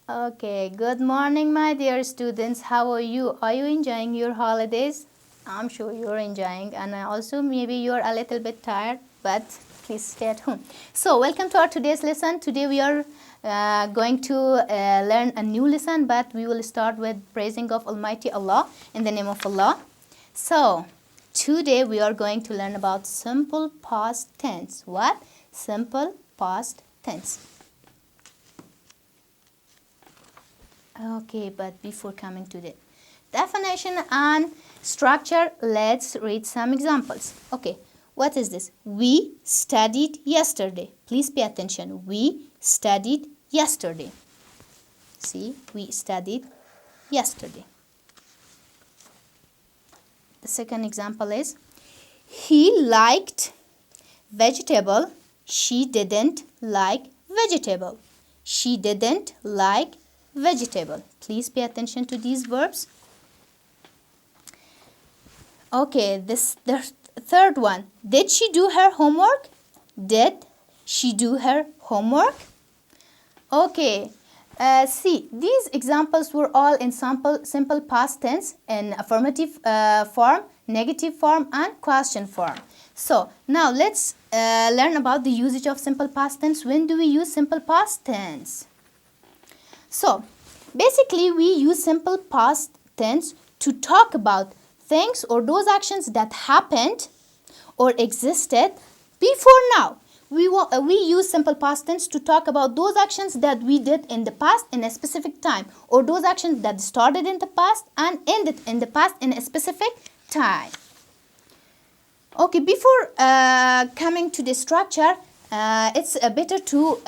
Okay, good morning, my dear students. How are you? Are you enjoying your holidays? I'm sure you're enjoying, and also maybe you're a little bit tired, but please stay at home. So, welcome to our today's lesson. Today we are going to learn a new lesson, but we will start with praising of Almighty Allah in the name of Allah. So, today we are going to learn about simple past tense. What? Simple past tense. Okay, but before coming to the definition and structure, let's read some examples. Okay, what is this? We studied yesterday. Please pay attention. We studied yesterday. See, we studied yesterday. The second example is, he liked vegetable. She didn't like vegetable. She didn't like vegetable. Please pay attention to these verbs. Okay, the third one. Did she do her homework? Did she do her homework? Okay, see, these examples were all in simple past tense in affirmative form, negative form, and question form. So, now let's learn about the usage of simple past tense. When do we use simple past tense? So, basically we use simple past tense to talk about things or those actions that happened or existed before now. We use simple past tense to talk about those actions that we did in the past in a specific time, or those actions that started in the past and ended in the past in a specific time. Okay, before coming to the structure, it's better to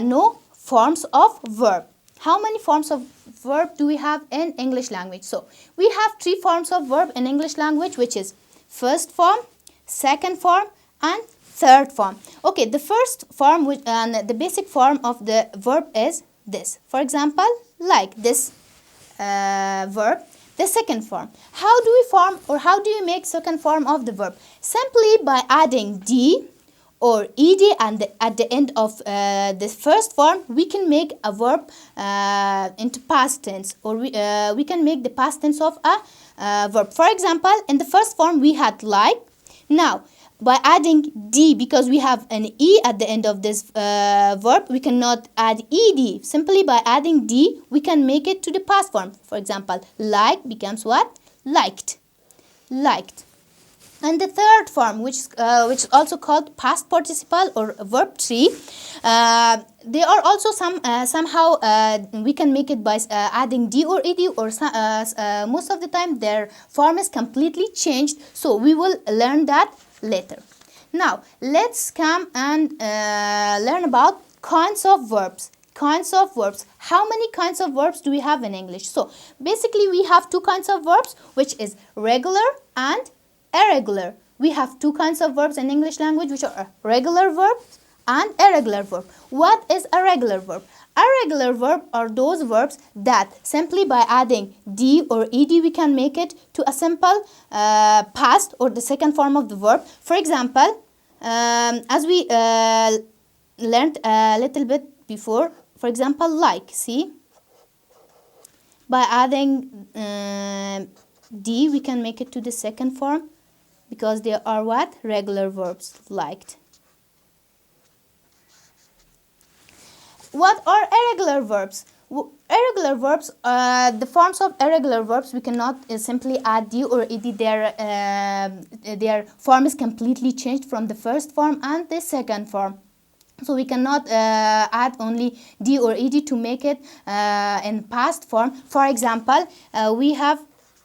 know forms of verb. How many forms of verb do we have in English language? So, we have 3 forms of verb in English language, which is first form, second form, and third form. Okay, the first form and the basic form of the verb is this. For example, like this verb. The second form. How do we form or how do you make second form of the verb? Simply by adding d or ed and at the end of the first form, we can make a verb into past tense, or we can make the past tense of a verb. For example, in the first form we had like. Now, by adding d, because we have an e at the end of this verb, we cannot add ed. Simply by adding d, we can make it to the past form. For example, like becomes what? Liked. Liked. And the third form, which is also called past participle or verb 3, they are also somehow we can make it by adding d or ed, or most of the time their form is completely changed. So we will learn that later. Now let's come and learn about kinds of verbs. Kinds of verbs. How many kinds of verbs do we have in English? So basically we have 2 kinds of verbs, which is regular and irregular. We have 2 kinds of verbs in English language, which are regular verbs and irregular verb. What is a regular verb? A regular verb are those verbs that simply by adding d or ed we can make it to a simple past or the second form of the verb. For example, as we learned a little bit before, for example, like, see, by adding d we can make it to the second form, because they are what? Regular verbs, liked. What are irregular verbs? Irregular verbs, the forms of irregular verbs, we cannot simply add d or ed. Their form is completely changed from the first form and the second form. So we cannot add only d or ed to make it in past form. For example, we have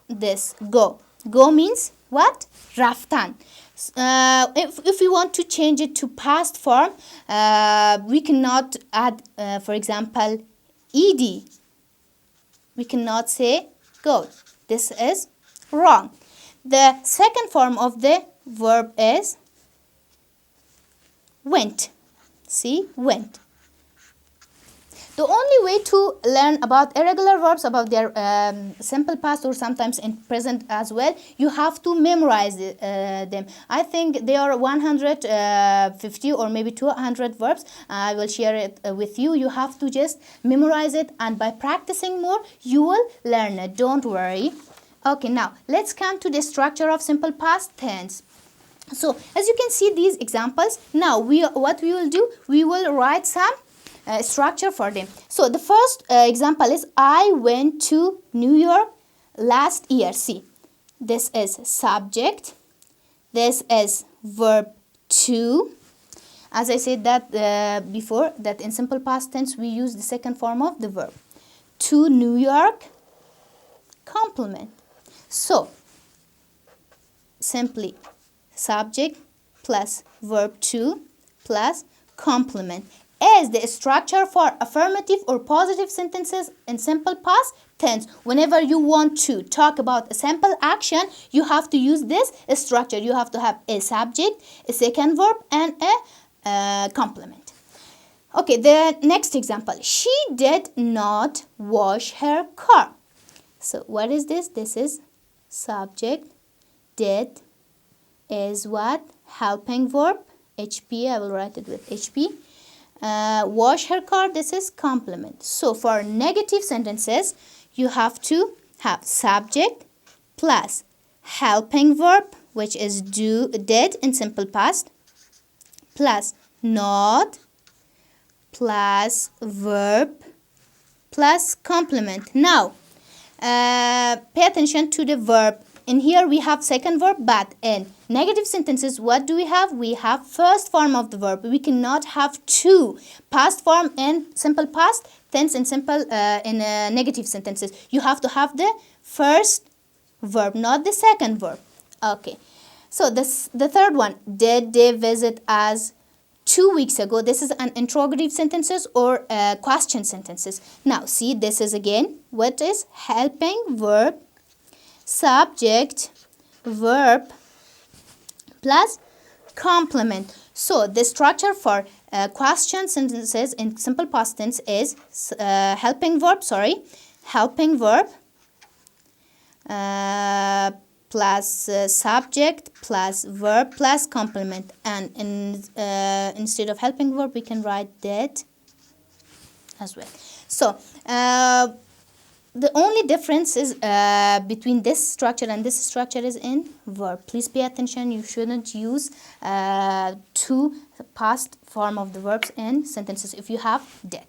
this go. Go means what? Raftan. If we want to change it to past form, we cannot add, for example, ed. We cannot say go. This is wrong. The second form of the verb is went. See, went. the only way to learn about irregular verbs, about their simple past or sometimes in present as well, you have to memorize them. I think there are 150 or maybe 200 verbs. I will share it with you. You have to just memorize it, and by practicing more you will learn it. Don't worry. Okay, now let's come to the structure of simple past tense. So as you can see these examples, now what we will do, we will write some structure for them. So the first example is I went to New York last year. See, this is subject, this is verb to. As I said that before, that in simple past tense we use the second form of the verb. To New York, complement. So simply subject plus verb to plus complement is the structure for affirmative or positive sentences in simple past tense. Whenever you want to talk about a simple action, you have to use this structure. You have to have a subject, a second verb, and a complement. Okay, the next example. She did not wash her car. So what is this? This is subject. Did is what? Helping verb, HP. I will write it with HP. Wash her car, this is complement. So for negative sentences, you have to have subject plus helping verb, which is did in simple past, plus not, plus verb, plus complement. Now pay attention to the verb. In here we have second verb, but in negative sentences, what do we have? We have first form of the verb. We cannot have two past form in simple past tense in negative sentences. You have to have the first verb, not the second verb. Okay. So the third one, did they visit us 2 weeks ago? This is an interrogative sentences or question sentences. Now see, this is again what is helping verb, subject, verb, plus complement. So the structure for question sentences in simple past tense is helping verb, plus subject, plus verb, plus complement. And instead of helping verb, we can write did as well. So the only difference is between this structure and this structure is in verb. Please pay attention. You shouldn't use two past form of the verbs in sentences if you have did.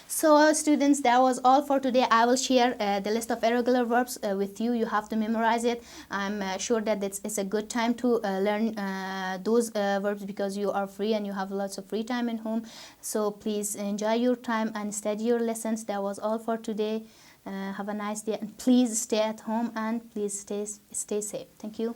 So students, that was all for today. I will share the list of irregular verbs with you. You have to memorize it. I'm sure that it's a good time to learn those verbs because you are free and you have lots of free time in home. So please enjoy your time and study your lessons. That was all for today. Have a nice day and please stay at home and please stay safe. Thank you.